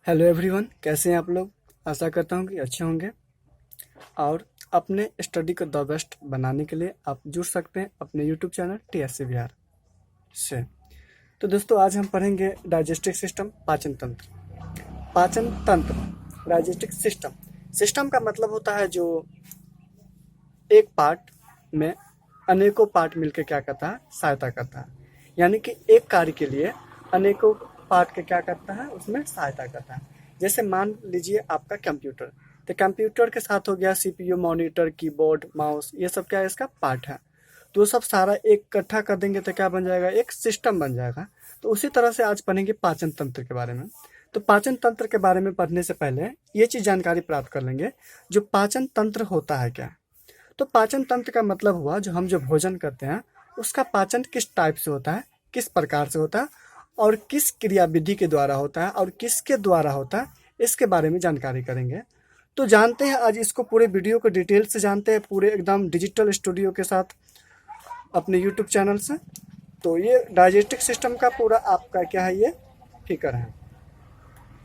Hello everyone, कैसे हैं आप लोग। आशा करता हूँ कि अच्छे होंगे और अपने स्टडी को द बेस्ट बनाने के लिए आप जुड़ सकते हैं अपने यूट्यूब चैनल TSC बिहार से। तो दोस्तों, आज हम पढ़ेंगे डाइजेस्टिव सिस्टम, पाचन तंत्र। पाचन तंत्र, डाइजेस्टिव सिस्टम। सिस्टम का मतलब होता है जो एक पार्ट में अनेकों पार्ट मिलकर क्या करता है, सहायता करता है। यानी कि एक कार्य के लिए अनेकों पार्ट के क्या करता है, उसमें सहायता करता है। जैसे मान लीजिए आपका कंप्यूटर, तो कंप्यूटर के साथ हो गया CPU, मॉनिटर, कीबोर्ड, माउस, ये सब क्या है, इसका पार्ट है। तो वो सब सारा एक इकट्ठा कर देंगे तो क्या बन जाएगा, एक सिस्टम बन जाएगा। तो उसी तरह से आज पढ़ेंगे पाचन तंत्र के बारे में। तो पाचन तंत्र के बारे में पढ़ने से पहले ये चीज जानकारी प्राप्त कर लेंगे, जो पाचन तंत्र होता है क्या। तो पाचन तंत्र का मतलब हुआ जो भोजन करते हैं उसका पाचन किस टाइप से होता है, किस प्रकार से होता है और किस क्रियाविधि के द्वारा होता है और किसके द्वारा होता है, इसके बारे में जानकारी करेंगे। तो जानते हैं आज इसको, पूरे वीडियो को डिटेल से जानते हैं, पूरे एकदम डिजिटल स्टूडियो के साथ अपने यूट्यूब चैनल से। तो ये डाइजेस्टिव सिस्टम का पूरा आपका क्या है, ये फिकर है।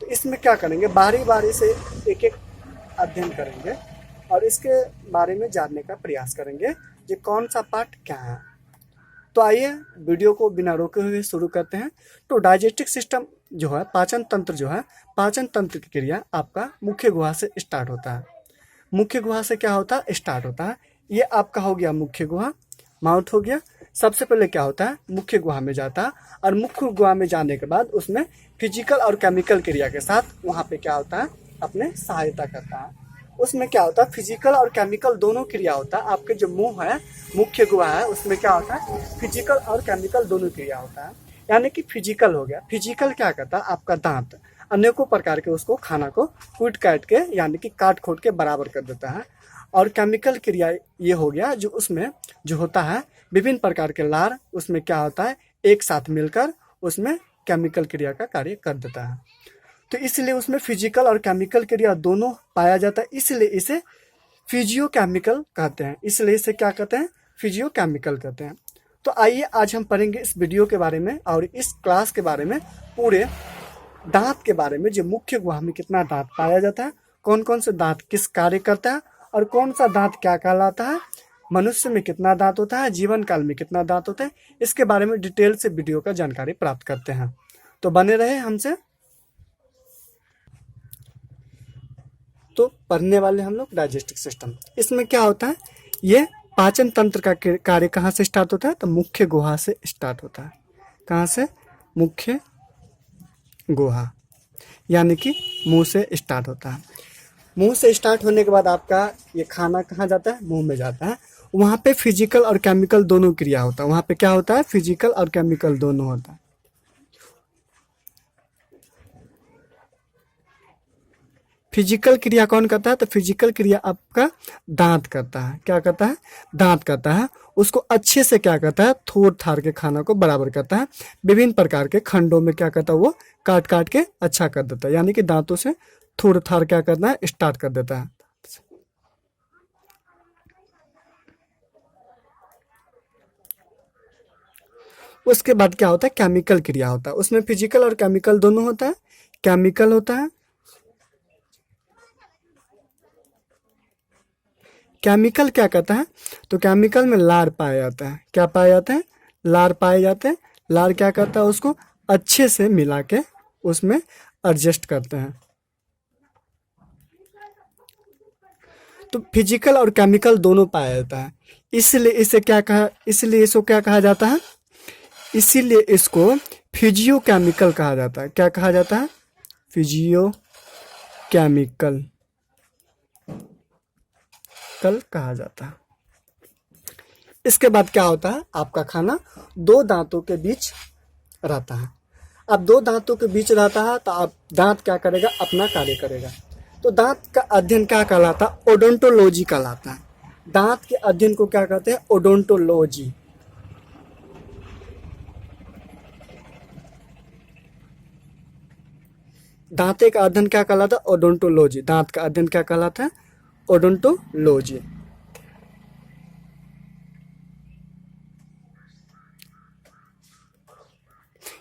तो इसमें क्या करेंगे, बारी बारी से एक एक अध्ययन करेंगे और इसके बारे में जानने का प्रयास करेंगे कि कौन सा पार्ट क्या है। तो आइए वीडियो को बिना रोके हुए शुरू करते हैं। तो डाइजेस्टिव सिस्टम जो है, पाचन तंत्र जो है, पाचन तंत्र की क्रिया आपका मुख्य गुहा से स्टार्ट होता है। मुख्य गुहा से क्या होता है, स्टार्ट होता है। ये आपका हो गया मुख्य गुहा, माउथ हो गया। सबसे पहले क्या होता है, मुख्य गुहा में जाता है और मुख्य गुहा में जाने के बाद उसमें फिजिकल और केमिकल क्रिया के साथ वहाँ पे क्या होता है, अपने सहायता करता है। उसमें क्या होता है, फिजिकल और केमिकल दोनों क्रिया होता है। आपके जो मुंह है, मुख्य गुहा है, उसमें क्या होता है, फिजिकल और केमिकल दोनों क्रिया होता है। यानी कि फिजिकल हो गया, फिजिकल क्या करता है, आपका दांत अनेकों प्रकार के उसको खाना को कूट काट के यानी कि काट खोट के बराबर कर देता है। और केमिकल क्रिया ये हो गया जो उसमें जो होता है, विभिन्न प्रकार के लार उसमें क्या होता है, एक साथ मिलकर उसमें केमिकल क्रिया का कार्य कर देता है। तो इसलिए उसमें फिजिकल और केमिकल क्रिया दोनों पाया जाता है, इसलिए इसे फिजियोकेमिकल कहते हैं। इसलिए इसे क्या कहते हैं, फिजियोकेमिकल कहते हैं। तो आइए आज हम पढ़ेंगे इस वीडियो के बारे में और इस क्लास के बारे में, पूरे दांत के बारे में। जो मुख्य गुहा में कितना दांत पाया जाता है, कौन कौन से दांत किस कार्य करता है और कौन सा दांत क्या कहलाता है, मनुष्य में कितना दांत होता है, जीवन काल में कितना दांत होता है, इसके बारे में डिटेल से वीडियो का जानकारी प्राप्त करते हैं। तो बने रहे हमसे। तो पढ़ने वाले हम लोग डाइजेस्टिव सिस्टम। इसमें क्या होता है, ये पाचन तंत्र का कार्य कहाँ से स्टार्ट होता है, तो मुख्य गुहा से स्टार्ट होता है। कहाँ से, मुख्य गुहा, यानी कि मुंह से स्टार्ट होता है। मुंह से स्टार्ट होने के बाद आपका ये खाना कहाँ जाता है, मुंह में जाता है। वहाँ पे फिजिकल और केमिकल दोनों क्रिया होता है। वहाँ पे क्या होता है, फिजिकल और केमिकल दोनों होता है। फिजिकल क्रिया कौन करता है, तो फिजिकल क्रिया आपका दांत करता है। क्या करता है, दांत करता है। उसको अच्छे से क्या करता है, थोड़ थाड़ के खाना को बराबर करता है। विभिन्न प्रकार के खंडों में क्या करता है, वो काट काट के अच्छा कर देता है। यानी कि दांतों से थोड़ थाड़ क्या करना है, स्टार्ट कर देता है। उसके बाद क्या होता है, केमिकल क्रिया होता है। उसमें फिजिकल और केमिकल दोनों होता है। केमिकल होता है, केमिकल क्या कहता है, तो केमिकल में लार पाया जाता है। क्या पाया जाता है, लार पाए जाते हैं। लार क्या करता है, उसको अच्छे से मिला के उसमें एडजस्ट करते हैं। तो फिजिकल और केमिकल दोनों पाया जाता है। इसलिए इसे क्या कहा, इसलिए इसको क्या कहा जाता है, इसीलिए इसको फिजियोकेमिकल कहा जाता है। क्या कहा जाता है, फिजियोकेमिकल कल कहा जाता है। इसके बाद क्या होता है, आपका खाना दो दांतों के बीच रहता है। अब दो दांतों के बीच रहता है तो आप दांत क्या करेगा, अपना कार्य करेगा। तो दांत का अध्ययन क्या कहलाता है, ओडोंटोलॉजी कहलाता है। दांत के अध्ययन को क्या कहते हैं, ओडोंटोलॉजी। दांते का अध्ययन क्या कहलाता है, ओडोंटोलॉजी। दांत का अध्ययन क्या कहलाता है, ओडोंटोलॉजी।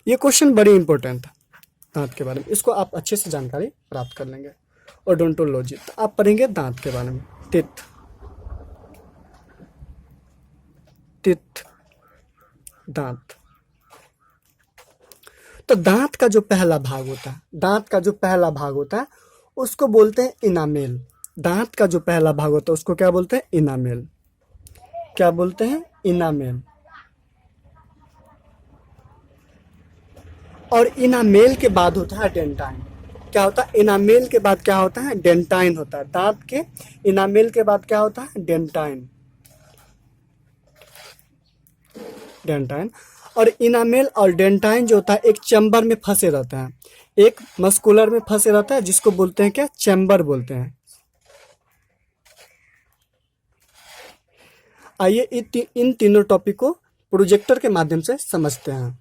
ये क्वेश्चन बड़ी इंपॉर्टेंट है। दांत के बारे में, इसको आप अच्छे से जानकारी प्राप्त कर लेंगे। ओडोंटोलॉजी, तो आप पढ़ेंगे दांत के बारे में, टीथ, टीथ, दांत। तो दांत का जो पहला भाग होता है, दांत का जो पहला भाग होता है उसको बोलते हैं इनामेल। दांत का जो पहला भाग होता है उसको क्या बोलते हैं? इनामेल। क्या बोलते हैं? इनामेल। और इनामेल के बाद होता है डेंटाइन। क्या होता है? इनामेल के बाद क्या होता है? डेंटाइन होता है। दांत के इनामेल के बाद क्या होता है? Dentine, dentine. और इनामेल और डेंटाइन जो होता है एक चैम्बर में फंसे रहते हैं, एक मस्कुलर में फंसे रहता है जिसको बोलते हैं क्या? चैम्बर बोलते हैं। आइए इन तीनों टॉपिक को प्रोजेक्टर के माध्यम से समझते हैं।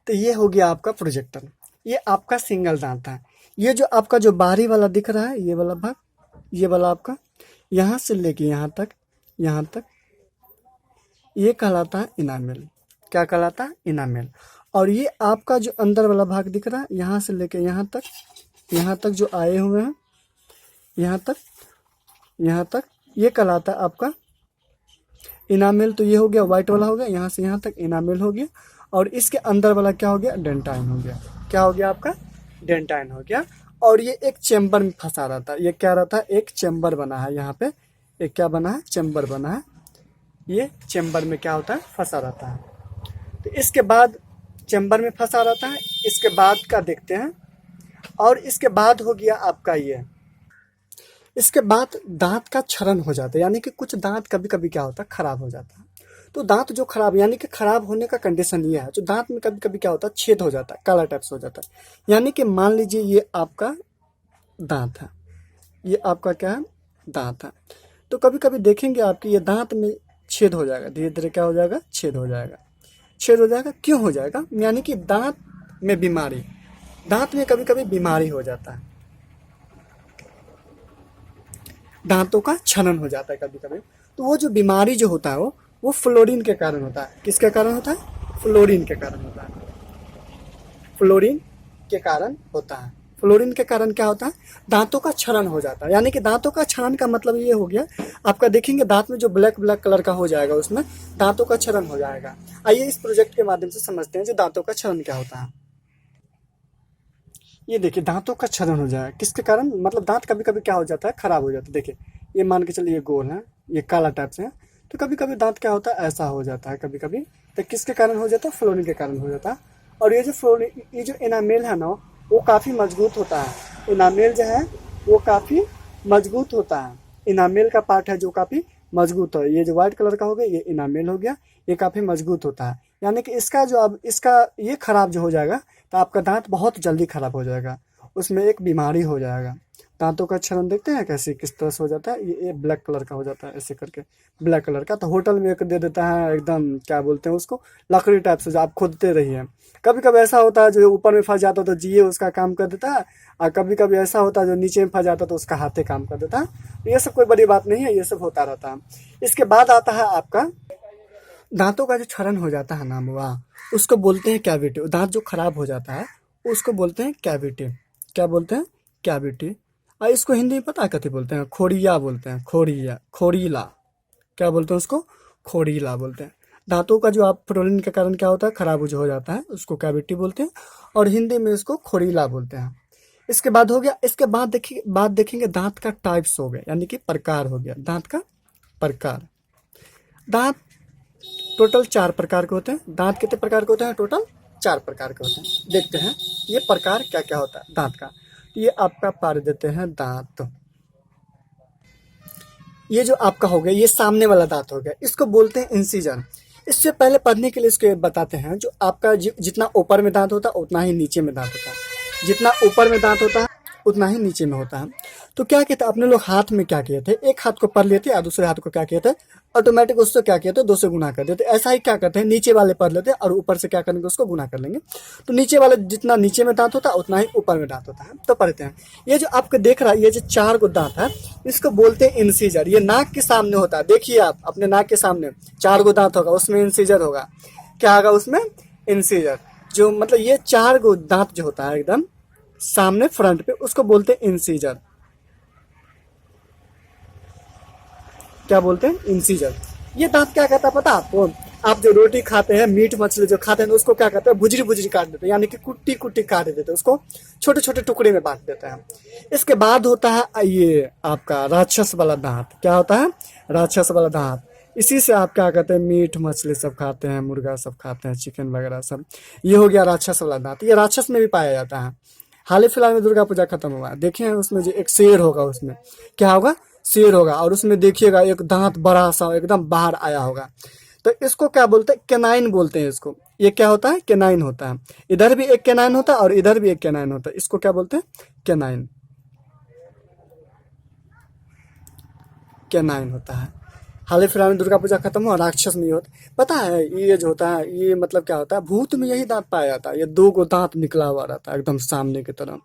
तो ये हो गया आपका प्रोजेक्टर, ये आपका सिंगल दांत है। ये जो आपका जो बाहरी वाला दिख रहा है, ये वाला भाग, ये वाला आपका यहाँ से लेके यहाँ तक, यहाँ तक, ये कहलाता है इनामेल। क्या कहलाता है? इनामेल। और ये आपका जो अंदर वाला भाग दिख रहा है, यहाँ से लेके यहाँ तक जो आए हुए हैं, यहाँ तक, ये कहलाता है आपका इनामेल। तो ये हो गया वाइट वाला हो गया, यहाँ से यहाँ तक इनामेल हो गया। और इसके अंदर वाला क्या हो गया? डेंटाइन हो गया। क्या हो गया आपका? डेंटाइन हो गया। और ये एक चेम्बर में फंसा रहता है। ये क्या रहता है? एक चेम्बर बना है यहाँ पे, एक क्या बना है? चेम्बर बना है। ये चेम्बर में क्या होता है? फंसा रहता है। तो इसके बाद चेम्बर में फंसा रहता है, इसके बाद का देखते हैं। और इसके बाद हो गया आपका ये, इसके बाद दांत का क्षरण हो जाता है, यानी कि कुछ दांत कभी कभी क्या होता है? खराब हो जाता है। तो दांत जो खराब, यानी कि खराब होने का कंडीशन ये है, जो दांत में कभी कभी क्या होता है? छेद हो जाता है, काला टाइप से हो जाता है। यानी कि मान लीजिए ये आपका दांत है, ये आपका क्या है? दांत है। तो कभी कभी देखेंगे आपके ये दांत में छेद हो जाएगा, धीरे धीरे क्या हो जाएगा? छेद हो जाएगा। छेद हो जाएगा, क्यों हो जाएगा? यानी कि दांत में बीमारी, दांत में कभी कभी बीमारी हो जाता है, दांतों का क्षरण हो जाता है कभी कभी। तो वो जो बीमारी जो होता है वो फ्लोरीन के कारण होता है। किसके कारण होता है? फ्लोरीन के कारण होता है। फ्लोरीन के कारण होता है। फ्लोरीन के कारण क्या होता है? दांतों का क्षरण हो जाता है। यानी कि दांतों का क्षरण का मतलब ये हो गया, आपका देखेंगे दांत में जो ब्लैक ब्लैक कलर का हो जाएगा, उसमें दांतों का क्षरण हो जाएगा। आइए इस प्रोजेक्ट के माध्यम से समझते हैं जो दांतों का क्षरण क्या होता है। ये देखिए दांतों का क्षरण हो जाएगा, किसके कारण? मतलब दांत कभी कभी क्या हो जाता है? खराब हो जाता है। देखिए ये मान के चलिए ये गोल है, ये काला टाइप से है। तो कभी कभी दांत क्या होता है? ऐसा हो जाता है कभी कभी। तो किसके कारण हो जाता है? फ्लोरीन के कारण हो जाता है। और ये जो फ्लोरीन, ये जो एनामेल है ना, वो काफ़ी मजबूत होता है। इनामेल जो है वो काफ़ी मजबूत होता है। इनामेल का पार्ट है जो काफ़ी मजबूत है। ये जो व्हाइट कलर का हो गया, ये इनामेल हो गया, ये काफ़ी मजबूत होता है। यानी कि इसका जो अब इसका ये खराब जो हो जाएगा तो आपका दांत बहुत जल्दी खराब हो जाएगा, उसमें एक बीमारी हो जाएगा। दांतों का क्षरण देखते हैं कैसे किस तरह से हो जाता है? ये ब्लैक कलर का हो जाता है, ऐसे करके ब्लैक कलर का। तो होटल में एक दे देता है एकदम, क्या बोलते हैं उसको? लकड़ी टाइप से, जो आप खोदते रहिए। कभी कभी ऐसा होता है जो ऊपर में फंस जाता है तो जिए उसका काम कर देता है, और कभी कभी ऐसा होता है जो नीचे में फंस जाता है तो उसका हाथे काम कर देता है। ये सब कोई बड़ी बात नहीं है, ये सब होता रहता है। इसके बाद आता है आपका दांतों का जो क्षरण हो जाता है ना, वाह, उसको बोलते हैं कैविटी। दांत जो खराब हो जाता है उसको बोलते हैं कैविटी। क्या बोलते हैं? कैविटी। और इसको हिंदी में पता है कथी बोलते हैं? खोड़िया बोलते हैं, खोड़िया, खोड़ीला। क्या बोलते हैं उसको? खोड़ीला बोलते हैं। दांतों का जो आप फ्लोरीन के कारण क्या होता है? खराब जो हो जाता है, उसको कैविटी बोलते हैं, और हिंदी में इसको खोड़ीला बोलते हैं। इसके बाद हो गया, इसके बाद देखेंगे दांत का टाइप्स हो गया, यानी कि प्रकार हो गया, दांत का प्रकार। दांत टोटल 4 प्रकार के होते हैं। दांत कितने प्रकार के होते हैं? टोटल 4 प्रकार के होते हैं। देखते हैं ये प्रकार क्या क्या होता है दांत का। ये आपका पार देते हैं दांत। ये जो आपका हो गया, ये सामने वाला दांत हो गया, इसको बोलते हैं इंसिजन। इससे पहले पढ़ने के लिए इसको बताते हैं, जो आपका जितना ऊपर में दांत होता है उतना ही नीचे में दांत होता है, जितना ऊपर में दांत होता है उतना ही नीचे में होता है। तो क्या कहते हैं अपने लोग हाथ में क्या किए थे, एक हाथ को पढ़ लेते और दूसरे हाथ को क्या किए थे ऑटोमेटिक उससे क्या किए थे 2 से गुना कर देते। ऐसा ही क्या करते हैं नीचे वाले पढ़ लेते और ऊपर से क्या करेंगे उसको गुना कर लेंगे। तो नीचे वाले जितना नीचे में दांत होता है उतना ही ऊपर में दांत होता है। तो पढ़ते हैं ये जो आपको देख रहा है ये जो 4 गो दांत है इसको बोलते हैं इंसीजर। ये नाक के सामने होता है, देखिए आप अपने नाक के सामने 4 गो दांत होगा उसमें इंसीजर होगा। क्या होगा उसमें इंसीजर। जो मतलब ये 4 गो दांत जो होता है एकदम सामने फ्रंट पे उसको बोलते हैं इंसीजर। क्या बोलते हैं इंसीजर। ये दांत क्या कहता है पता आपको, आप जो रोटी खाते हैं मीट मछली जो खाते हैं उसको क्या कहते हैं भुजरी भुजरी काट देते हैं, यानी कि कुट्टी कुट्टी काट देते हैं, उसको छोटे छोटे टुकड़े में बांट देते हैं। इसके बाद होता है ये आपका राक्षस वाला दांत। क्या होता है राक्षस वाला दांत। इसी से आप क्या कहते हैं मीट मछली सब खाते हैं, मुर्गा सब खाते हैं, चिकन वगैरह सब। ये हो गया राक्षस वाला दांत। ये राक्षस में भी पाया जाता है। हाल ही फिलहाल में दुर्गा पूजा खत्म हुआ, देखे हैं उसमें जो एक शेर होगा, उसमें क्या होगा शेर होगा और उसमें देखिएगा एक दांत बड़ा सा एकदम बाहर आया होगा। तो इसको क्या बोलते हैं केनाइन बोलते हैं इसको। ये क्या होता है केनाइन होता है। इधर भी एक केनाइन होता है और इधर भी एक केनाइन होता है, इसको क्या बोलते हैं केनाइन। केनाइन होता है। हाल ही फिलहाल में दुर्गा पूजा खत्म हुआ, राक्षस में ये होता पता है ये जो होता है ये मतलब क्या होता है भूत में यही दांत पाया जाता है। ये 2 गो दांत निकला हुआ रहता है एकदम सामने की तरफ।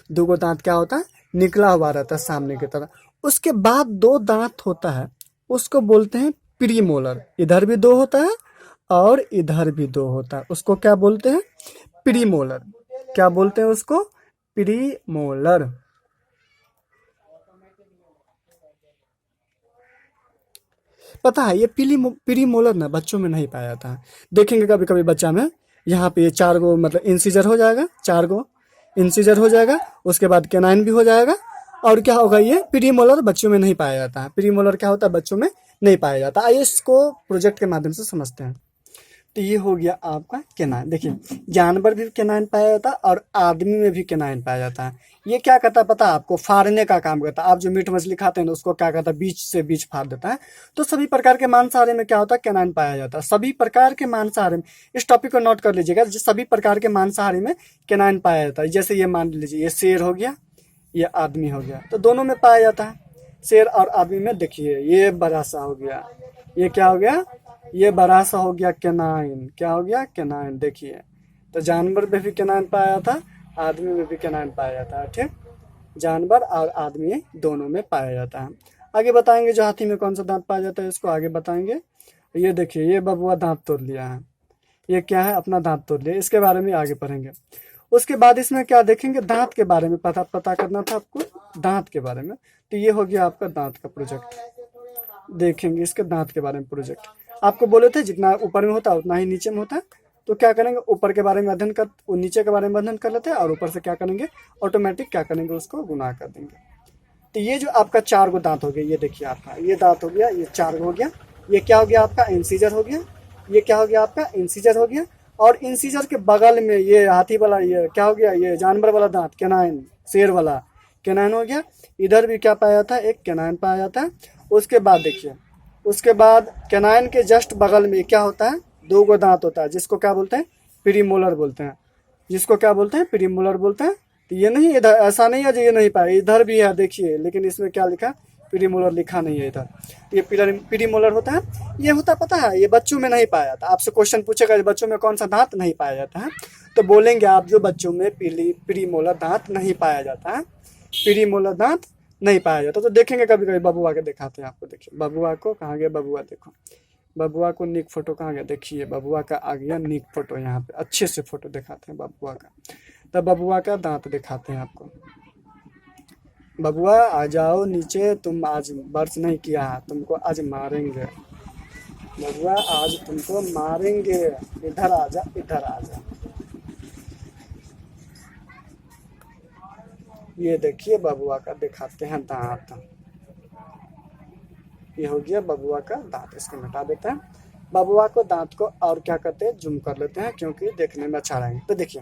2 गो दांत क्या होता है निकला हुआ रहता है सामने की तरफ। उसके बाद 2 दांत होता है उसको बोलते हैं प्रीमोलर। इधर भी 2 होता है और इधर भी 2 होता है, उसको क्या बोलते हैं प्रीमोलर। क्या बोलते हैं उसको प्रीमोलर। पता है ये प्रीमोलर ना बच्चों में नहीं पाया जाता है। देखेंगे कभी कभी बच्चा में यहाँ पे ये 4 गो मतलब इंसीजर हो जाएगा, 4 गो इंसीजर हो जाएगा, उसके बाद केनाइन भी हो जाएगा और क्या होगा ये प्रीमोलर बच्चों में नहीं पाया जाता है। प्रीमोलर क्या होता है बच्चों में नहीं पाया जाता। आइए इसको प्रोजेक्ट के माध्यम से समझते हैं। तो ये हो गया आपका केनाइन। देखिए जानवर भी केनाइन पाया जाता है और आदमी में भी केनाइन पाया जाता है। ये क्या करता है पता है आपको फाड़ने का काम करता है। आप जो मीट मछली खाते हैं ना उसको क्या करता है बीच से बीच फाड़ देता है। तो सभी प्रकार के मांसाहारी में क्या होता है केनाइन पाया जाता है। सभी प्रकार के मांसाहारी में इस टॉपिक को नोट कर लीजिएगा, सभी प्रकार के मांसाहारी में केनाइन पाया जाता है। जैसे ये मान लीजिए ये शेर हो गया, ये आदमी हो गया, तो दोनों में पाया जाता है। शेर और आदमी में देखिए ये बड़ा सा हो गया, ये क्या हो गया ये बड़ा सा हो गया केनाइन। क्या हो गया केनाइन। देखिए तो जानवर में भी केनाइन पाया जाता है, आदमी में भी केनाइन पाया जाता है। ठीक, जानवर और आदमी दोनों में पाया जाता है। आगे बताएंगे जो हाथी में कौन सा दांत पाया जाता है इसको आगे बताएंगे। ये देखिए ये बबुआ दांत तोड़ लिया है, ये क्या है अपना दांत तोड़ लिया, इसके बारे में आगे पढ़ेंगे। उसके बाद इसमें क्या देखेंगे दांत के बारे में पता करना था आपको दांत के बारे में। तो ये हो गया आपका दांत का प्रोजेक्ट, देखेंगे इसके दांत के बारे में प्रोजेक्ट। आपको बोले थे जितना ऊपर में होता है उतना ही नीचे में होता है। तो क्या करेंगे ऊपर के बारे में अध्ययन कर नीचे के बारे में अध्ययन कर लेते हैं और ऊपर से क्या करेंगे ऑटोमेटिक क्या करेंगे उसको गुना कर देंगे। तो ये जो आपका 4 गो दांत हो गया, ये देखिए आपका ये दांत हो गया, ये 4 गो हो गया। ये क्या हो गया आपका इंसीजर हो गया, ये क्या हो गया आपका इंसीजर हो गया। और इंसीजर के बगल में ये हाथी वाला ये क्या हो गया ये जानवर वाला दांत केनाइन, शेर वाला केनाइन हो गया। इधर भी क्या पाया जाता है एक केनाइन पाया जाता है। उसके बाद देखिए उसके बाद केनाइन के जस्ट बगल में क्या होता है 2 गो दांत होता है जिसको क्या बोलते हैं प्रीमोलर बोलते हैं, जिसको क्या बोलते हैं प्रीमोलर बोलते हैं। तो ये नहीं इधर ऐसा नहीं है जो ये नहीं पाया, इधर भी है देखिए, लेकिन इसमें क्या लिखा प्रीमोलर लिखा नहीं है इधर। ये प्रीमोलर होता है, ये होता पता है ये बच्चों में नहीं पाया जाता। आपसे क्वेश्चन पूछेगा बच्चों में कौन सा दांत नहीं पाया जाता है, तो बोलेंगे आप जो बच्चों में प्रीमोलर दांत नहीं पाया जाता है, प्रीमोलर दांत नहीं पाया जाता। तो देखेंगे कभी कभी बबुआ के दिखाते हैं आपको। देखिए बबुआ को कहाँ गया बबुआ, देखो बबुआ को नीक फोटो कहाँ गया, देखिए बबुआ का आ गया नीक फोटो। यहाँ पे अच्छे से फोटो दिखाते हैं बबुआ का। तो बबुआ का दांत दिखाते हैं आपको। बबुआ आ जाओ नीचे, तुम आज ब्रश नहीं किया है, तुमको आज मारेंगे बबुआ, आज तुमको मारेंगे, इधर आ जा इधर आ जा। ये देखिए बबुआ का दिखाते हैं दांत। ये हो गया बबुआ का दांत, इसको मिटा देते हैं। बबुआ को दांत को और क्या करते हैं जूम कर लेते हैं क्योंकि देखने में अच्छा रहेंगे। तो देखिए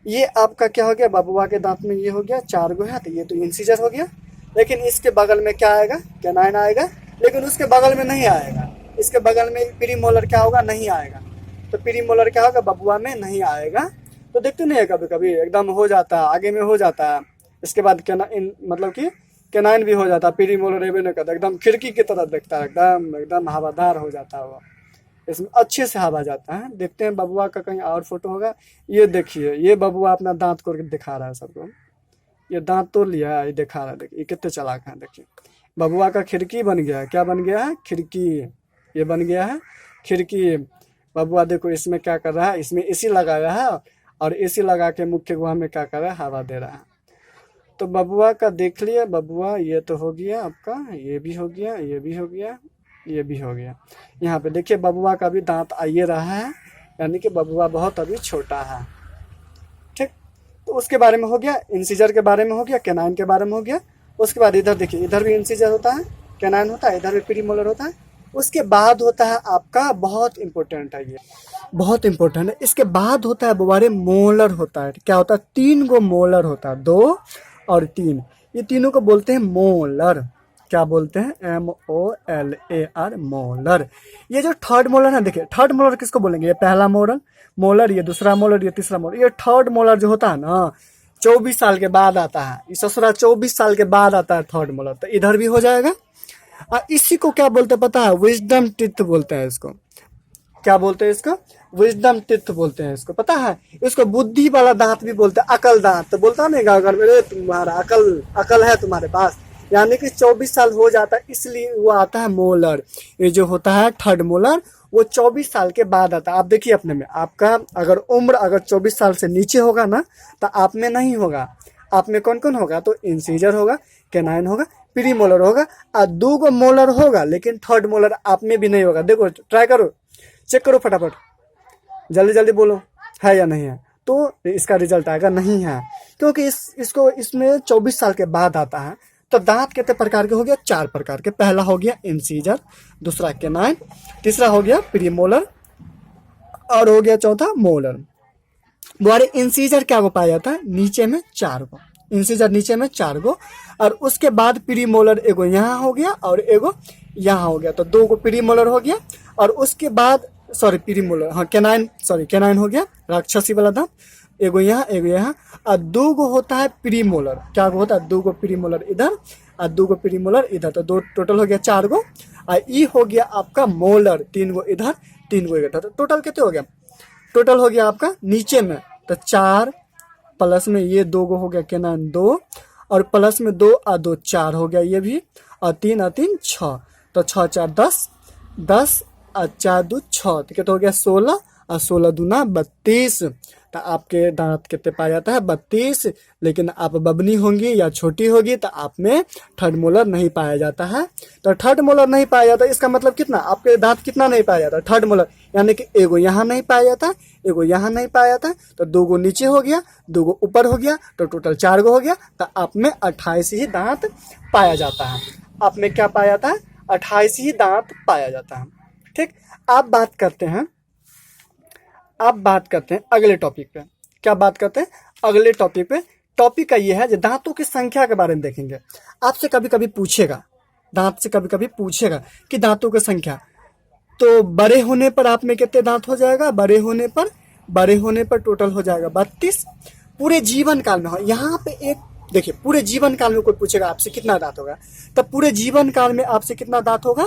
ये आपका क्या हो गया बबुआ के दांत में ये हो गया 4 गो है, तो ये तो इंसीजर हो गया। लेकिन इसके बगल में क्या आएगा केनाइन आएगा, लेकिन उसके बगल में नहीं आएगा, इसके बगल में प्रीमोलर क्या होगा नहीं आएगा। तो प्रीमोलर क्या होगा बबुआ में नहीं आएगा। तो देखते नहीं है कभी कभी एकदम हो जाता है आगे में हो जाता है, इसके बाद केनाइन मतलब कि कैनाइन भी हो जाता, प्री मोलर रेबे नहीं करता, एकदम खिड़की की तरह दिखता है, एकदम एकदम हवादार हो जाता है वो। इसमें अच्छे से हवा जाता है। देखते हैं बबुआ का कहीं और फोटो होगा। ये देखिए, ये बबुआ अपना दांत तोड़ के दिखा रहा है सबको। ये दांत तोड़ लिया है, ये दिखा रहा है। देखिए ये कितने चालाक है। देखिए बबुआ का खिड़की बन गया है। क्या बन गया है? खिड़की। ये बन गया है खिड़की। बबुआ देखो इसमें क्या कर रहा है, इसमें एसी लगाया है और एसी लगा के मुख्य गुहा में क्या कर रहा है, हवा दे रहा है। तो बबुआ का देख लिया। बबुआ ये तो हो गया आपका, ये भी हो गया, ये भी हो गया, ये भी हो गया। यहाँ पे देखिए बबुआ का भी दांत आइए रहा है, यानी कि बबुआ बहुत अभी छोटा है। ठीक, तो उसके बारे में हो गया, इंसीजर के बारे में हो गया, कैनाइन के बारे में हो गया। उसके बाद इधर देखिए, इधर भी इंसीजर होता है, कैनाइन होता है, इधर भी प्रीमोलर होता है। उसके बाद होता है आपका, बहुत इंपॉर्टेंट है ये, बहुत इंपॉर्टेंट है। इसके बाद होता है बुआरे मोलर होता है। क्या होता है? 3 गो मोलर होता है, 2 और 3। ये तीनों को बोलते हैं मोलर। क्या बोलते हैं? MOLAR, molar. ये जो थर्ड मोलर है, देखिए थर्ड मोलर किसको बोलेंगे? ये पहला मोलर मोलर, ये दूसरा मोलर, ये तीसरा मोलर। ये थर्ड मोलर जो होता है ना, 24 साल के बाद आता है। ये ससुरा 24 साल के बाद आता है थर्ड मोलर। तो इधर भी हो जाएगा। और इसी को क्या बोलते हैं पता है? विजडम टीथ बोलते हैं इसको। क्या बोलते हैं इसको? विजडम टीथ बोलते हैं इसको, पता है? इसको बुद्धि वाला दांत भी बोलते हैं, अकल दांत। तो बोलता नहीं गाँव घर में, तुम्हारा अकल है तुम्हारे पास। यानी कि 24 साल हो जाता है, इसलिए वो आता है मोलर। ये जो होता है थर्ड मोलर, वो 24 साल के बाद आता है। आप देखिए अपने में, आपका अगर उम्र अगर 24 साल से नीचे होगा ना, तो आप में नहीं होगा। आप में कौन कौन होगा? तो इंसीजर होगा, कैनाइन होगा, प्री मोलर होगा, और 2 गो मोलर होगा, लेकिन थर्ड मोलर आप में भी नहीं होगा। देखो ट्राई करो, चेक करो फटाफट, जल्दी जल्दी बोलो है या नहीं है। तो इसका रिजल्ट आएगा नहीं है, क्योंकि इसमें 24 साल के बाद आता है। तो दांत कितने प्रकार के हो गया? 4 प्रकार के। पहला हो गया इंसीजर, दूसरा कैनाइन, तीसरा हो गया प्रीमोलर, और हो गया चौथा मोलर। बुआरे इंसीजर क्या को पाया जाता है? नीचे में 4 गो इंसीजर, नीचे में 4 गो। और उसके बाद प्रीमोलर एगो यहाँ हो गया और एगो यहाँ हो गया, तो 2 गो प्रीमोलर हो गया। और उसके बाद सॉरी प्रीमोलर, हाँ कैनाइन, सॉरी कैनाइन हो गया, राक्षसी वाला दांत, एगो यहाँ एगो यहाँ। और 2 गो होता है प्रीमोलर। क्या होता है? 2 गो प्रीमोलर इधर और 2 गो प्रीमोलर इधर, तो 2 टोटल हो गया 4 गो। और ई हो गया आपका मोलर, 3 गो इधर 3 गो इधर, तो टोटल कितने हो गया? टोटल हो गया आपका नीचे में तो 4 प्लस में ये 2 गो हो गया कैनाइन 2, और प्लस में 2 और 2 4 हो गया ये भी, और 3 और 3 6, तो 6 4 10, 10 और 4 2 6, तो कितना हो गया? 16, और 16 दूना 32। तो आपके दांत कितने पाया जाता है? 32। लेकिन आप बबनी होंगी या छोटी होगी तो आप में थर्ड मोलर नहीं पाया जाता है। तो थर्ड मोलर नहीं पाया जाता, इसका मतलब कितना? आपके दांत कितना नहीं पाया जाता? थर्ड मोलर, यानी कि एगो यहाँ नहीं पाया जाता, एगो यहाँ नहीं पाया जाता, तो 2 गो नीचे हो गया, 2 गो ऊपर हो गया, तो टोटल 4 गो हो गया। तो आप में 28 ही दांत पाया जाता है। आप में क्या पाया जाता है? 28 ही दांत पाया जाता है। ठीक, आप बात करते हैं अगले टॉपिक पे। क्या बात करते हैं अगले टॉपिक पे? टॉपिक का ये है, जो दांतों की संख्या के बारे में देखेंगे। आपसे कभी कभी पूछेगा, दांत से कभी कभी पूछेगा कि दांतों की संख्या, तो बड़े होने पर आप में कितने दांत हो जाएगा? बड़े होने पर टोटल हो जाएगा 32। पूरे जीवन काल में, यहाँ पे एक देखिए, पूरे जीवन काल में कोई पूछेगा आपसे कितना दांत होगा, तब पूरे जीवन काल में आपसे कितना दांत होगा?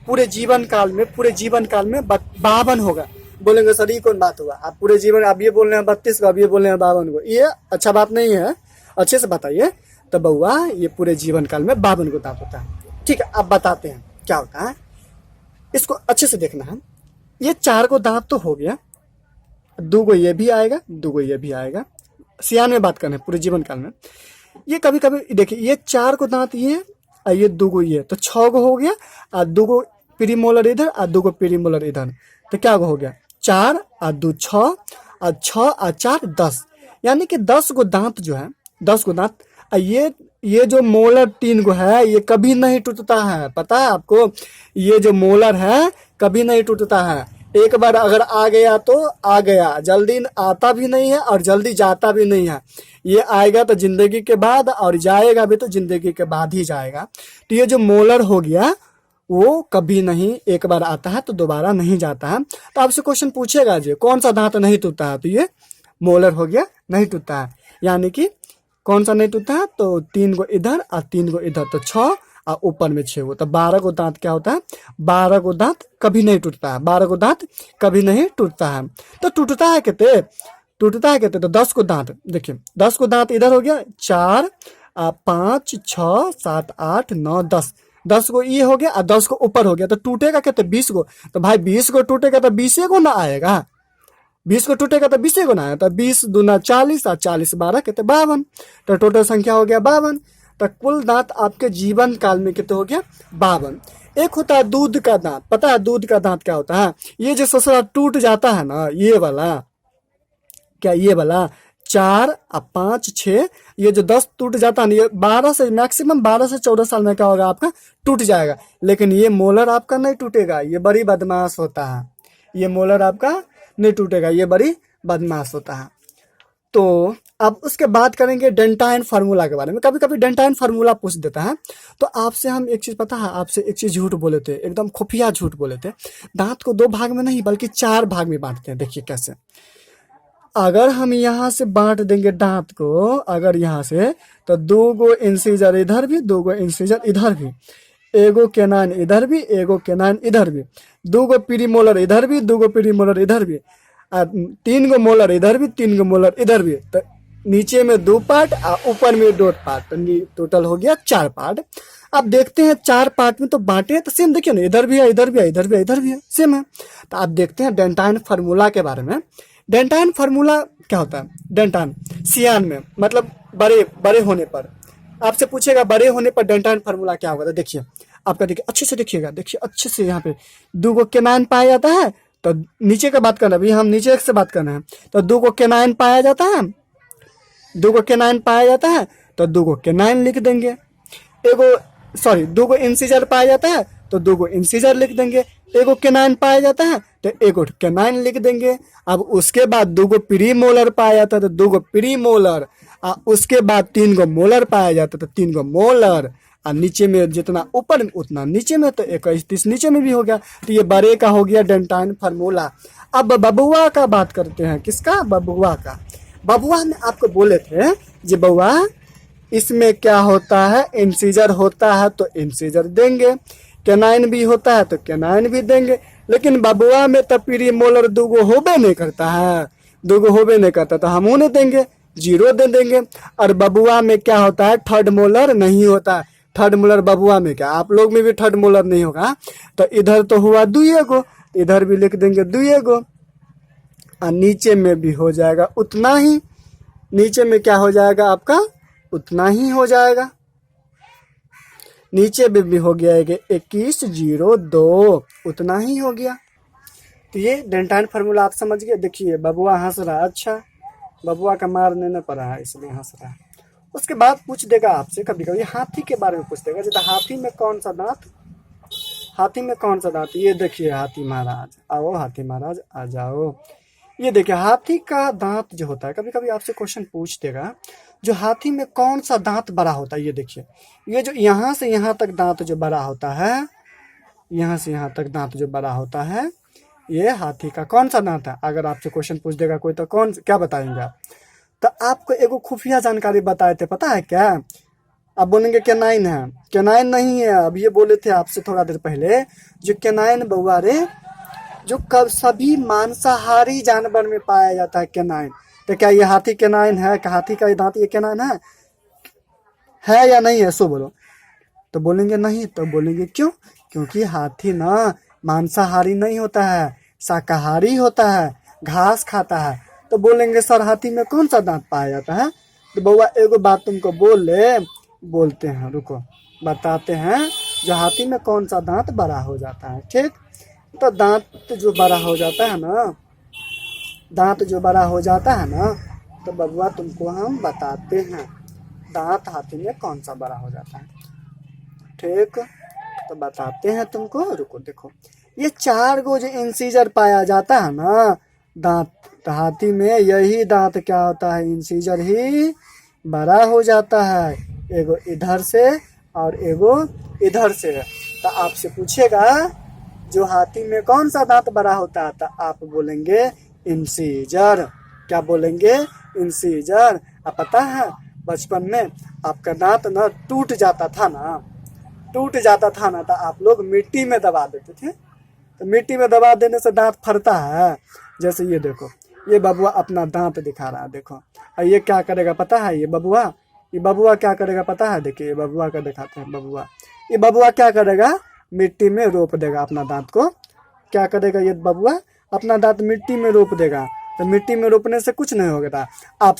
पूरे जीवन काल में 52 होगा। बोलेंगे सर ये कौन बात हुआ? आप पूरे जीवन, आप ये बोल रहे हैं 32 को, आप ये बोल रहे हैं 52 को, ये अच्छा बात नहीं है, अच्छे से बताइए। तो बउआ ये पूरे जीवन काल में 52 को दांत होता है। ठीक है, अब बताते हैं क्या होता है, इसको अच्छे से देखना है। ये 4 को दांत तो हो गया, 2 को ये भी आएगा, 2 को ये भी आएगा। सियान में बात करना है पूरे जीवन काल में। ये कभी कभी देखिए, ये 4 को दांत ये और ये 2 को ये, तो 6 को हो गया, और 2 को प्रीमोलर इधर और 2 को प्रीमोलर इधर, तो क्या हो गया? 4 और 2 6, और 6 और 4 10, यानी कि 10 गो दांत जो है, 10 गो दांत। ये जो मोलर 3 गो है, ये कभी नहीं टूटता है, पता है आपको? ये जो मोलर है कभी नहीं टूटता है। एक बार अगर आ गया तो आ गया, जल्दी आता भी नहीं है और जल्दी जाता भी नहीं है। ये आएगा तो जिंदगी के बाद, और जाएगा भी तो जिंदगी के बाद ही जाएगा। तो ये जो मोलर हो गया, वो कभी नहीं, एक बार आता है तो दोबारा नहीं जाता है। तो आपसे क्वेश्चन पूछेगा जी कौन सा दांत नहीं टूटता है, तो ये मोलर हो गया, नहीं टूटता है। यानी कि कौन सा नहीं टूटता है? तो 3 गो इधर और 3 गो इधर, तो 6 और ऊपर में 6 गो, तो 12 गो दांत क्या होता है? 12 गो दांत कभी नहीं टूटता है, 12 गो दांत कभी नहीं टूटता है। तो टूटता है कितने? टूटता है कितने? तो 10 को दांत, देखिए 10 को दांत इधर हो गया, 4 5 6 7 8 9 10, 10 गो ये हो गया और 10 को ऊपर हो गया, तो टूटेगा कितने? 20 गो। तो भाई 20 गो टूटेगा तो 20 गो ना आएगा, 20 को टूटेगा तो 20 गुना है, तो 20 दूना 40 और 40 12 कितने? 52। तो टोटल संख्या हो गया 52। तो कुल दांत आपके जीवन काल में कितने हो गया? 52। एक होता है दूध का दांत, पता है दूध का दांत क्या होता है? ये जो ससुरा टूट जाता है ना, ये वाला, क्या ये वाला 4 और 5 6, ये जो 10 टूट जाता है ना, ये 12 से मैक्सिमम 12 से 14 साल में क्या होगा आपका? टूट जाएगा। लेकिन ये मोलर आपका नहीं टूटेगा, ये बड़ी बदमाश होता है, ये मोलर आपका नहीं टूटेगा, ये बड़ी बदमाश होता है। तो अब उसके बात करेंगे डेंटाइन फार्मूला के बारे में। कभी कभी डेंटाइन फार्मूला पूछ देता है, तो आपसे हम एक चीज, पता है आपसे एक चीज झूठ बोले थे, एकदम खुफिया झूठ बोले थे। दांत को 2 भाग में नहीं बल्कि 4 भाग में बांटते हैं। देखिए कैसे, अगर हम यहाँ से बांट देंगे दांत को, अगर यहाँ से, तो 2 गो इंसीजर इधर भी, 2 गो इंसीजर इधर भी, एगो केनाइन इधर भी, एगो केनाइन इधर भी, 2 गो प्रीमोलर इधर भी, 2 गो प्रीमोलर इधर भी, 3 गो मोलर इधर भी, 3 गो मोलर इधर भी। तो नीचे में 2 पार्ट और ऊपर में 2 पार्ट, तो टोटल हो गया 4 पार्ट। अब देखते हैं 4 पार्ट में तो बांटे हैं, तो सेम देखिए ना, इधर भी है, इधर भी है, इधर भी है, इधर भी है, सेम है। तो आप देखते हैं डेंटाइन फार्मूला के बारे में। डेंटाइन फार्मूला क्या होता है? डेंटाइन सियान में मतलब बड़े बड़े होने पर, आपसे पूछेगा बड़े होने पर डेंटाइन फार्मूला क्या होगा। तो देखिए आपका, देखिए अच्छे से देखिएगा, देखिए अच्छे से, यहाँ पे 2 गो केनाइन पाया जाता है, तो नीचे का बात करना है, अभी हम नीचे से बात करना है। तो 2 गो केनाइन पाया जाता है, 2 गो केनाइन पाया जाता है, तो 2 गो केनाइन लिख देंगे। एगो, सॉरी, 2 गो इंसीजर पाया जाता है, तो 2 गो इंसीजर लिख देंगे। एगो केनाइन पाया जाता है, तो एगो केनाइन लिख देंगे। अब उसके बाद 2 गो प्री मोलर पाया जाता है, तो 2 गो प्री मोलर, उसके बाद 3 गो मोलर पाया जाता है, तो 3 गो मोलर, और नीचे में जितना ऊपर में उतना नीचे में, तो 21 30 नीचे में भी हो गया। तो ये बड़े का हो गया डेंटाइन फार्मूला। अब बबुआ का बात करते हैं, किसका? बबुआ का। बबुआ में आपको बोले थे जी बबुआ, इसमें क्या होता है? इंसीजर होता है तो इंसीजर देंगे, केनाइन भी होता है तो केनाइन भी देंगे। लेकिन बबुआ में तो प्री मोलर 2 गो होबे नहीं करता है, 2 गो होबे नहीं करता, तो हम उन्हें देंगे, 0 दे देंगे। और बबुआ में क्या होता है? थर्ड मोलर नहीं होता। थर्ड मोलर बबुआ में क्या, आप लोग में भी थर्ड मोलर नहीं होगा। तो इधर तो हुआ 2 गो, इधर भी लिख देंगे 2 गो, और नीचे में भी हो जाएगा उतना ही। नीचे में क्या हो जाएगा आपका? उतना ही हो जाएगा। नीचे भी हो गया 21 0 2, उतना ही हो गया। तो ये डेंटाइन फार्मूला आप समझ गए। देखिए बबुआ हंस रहा है, अच्छा बबुआ का मारने न पड़ा है इसलिए हंस रहा है। उसके बाद पूछ देगा आपसे कभी कभी हाथी के बारे में पूछ देगा, जैसे हाथी में कौन सा दांत, हाथी में कौन सा दांत? ये देखिए हाथी महाराज, आओ हाथी महाराज आ जाओ। ये देखिए हाथी का दांत जो होता है, कभी कभी आपसे क्वेश्चन पूछ देगा जो हाथी में कौन सा दांत बड़ा होता है। ये देखिए, ये जो यहाँ से यहाँ तक दांत जो बड़ा होता है, यहाँ से यहाँ तक दांत जो बड़ा होता है, ये हाथी का कौन सा दांत है? अगर आपसे क्वेश्चन पूछ देगा कोई, तो कौन क्या बताएंगे आप? तो आपको एगो खुफिया जानकारी बताए थे, पता है क्या? आप बोलेंगे केनाइन है, केनाइन नहीं है। अब ये बोले थे आपसे थोड़ा देर पहले, जो केनाइन बउआ रे, जो कब सभी मांसाहारी जानवर में पाया जाता है केनाइन। तो क्या ये हाथी केनाइन है? क्या हाथी का दांत ये केनाइन है या नहीं है? सो बोलो। तो बोलेंगे नहीं। तो बोलेंगे क्यों? क्योंकि हाथी ना मांसाहारी नहीं होता है, शाकाहारी होता है, घास खाता है। तो बोलेंगे सर हाथी में कौन सा दांत पाया जाता है? तो बउआ एगो बात तुमको बोलते हैं, रुको बताते हैं, जो हाथी में कौन सा दांत बड़ा हो जाता है। ठीक, तो दांत जो बड़ा हो जाता है ना, दांत जो बड़ा हो जाता है ना, तो बबुआ तुमको हम बताते हैं दांत हाथी में कौन सा बड़ा हो जाता है। ठीक, तो बताते हैं तुमको, रुको देखो। ये 4 गो जो इंसीजर पाया जाता है ना दांत, तो हाथी में यही दांत क्या होता है? इंसीजर ही बड़ा हो जाता है, एगो इधर से और एगो इधर से। तो आपसे पूछेगा जो हाथी में कौन सा दांत बड़ा होता है, तो आप बोलेंगे इंसीजर। क्या बोलेंगे? इंसीजर। अब पता है बचपन में आपका दांत ना टूट जाता था ना, तो आप लोग मिट्टी में दबा देते थे। तो मिट्टी में दबा देने से दांत फटता है। जैसे ये देखो, ये बबुआ अपना दांत दिखा रहा है, देखो। और ये क्या करेगा पता है, ये बबुआ क्या करेगा पता है, देखिए ये बबुआ का दिखाते हैं। ये बबुआ क्या करेगा, मिट्टी में रोप देगा अपना दांत को। क्या करेगा ये बबुआ, अपना दांत मिट्टी में रोप देगा। तो मिट्टी में रोपने से कुछ नहीं होगा। आप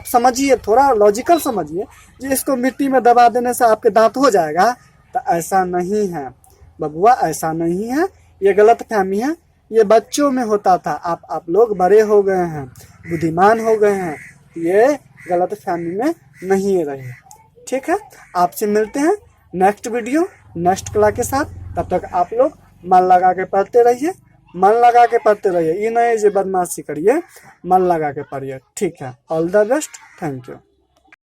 समझिए, थोड़ा लॉजिकल समझिए, कि इसको मिट्टी में दबा देने से आपके दांत हो जाएगा। तो ऐसा नहीं है बबुआ, ऐसा नहीं है, ये गलत फहमी है। ये बच्चों में होता था, आप लोग बड़े हो गए हैं, बुद्धिमान हो गए हैं, ये गलत फहमी में नहीं रहे। ठीक है, आपसे मिलते हैं नेक्स्ट वीडियो नेक्स्ट क्लास के साथ। तब तक आप लोग मन लगा के पढ़ते रहिए, ये नहीं जो बदमाशी करिए, मन लगा के पढ़िए। ठीक है, all the best, thank you.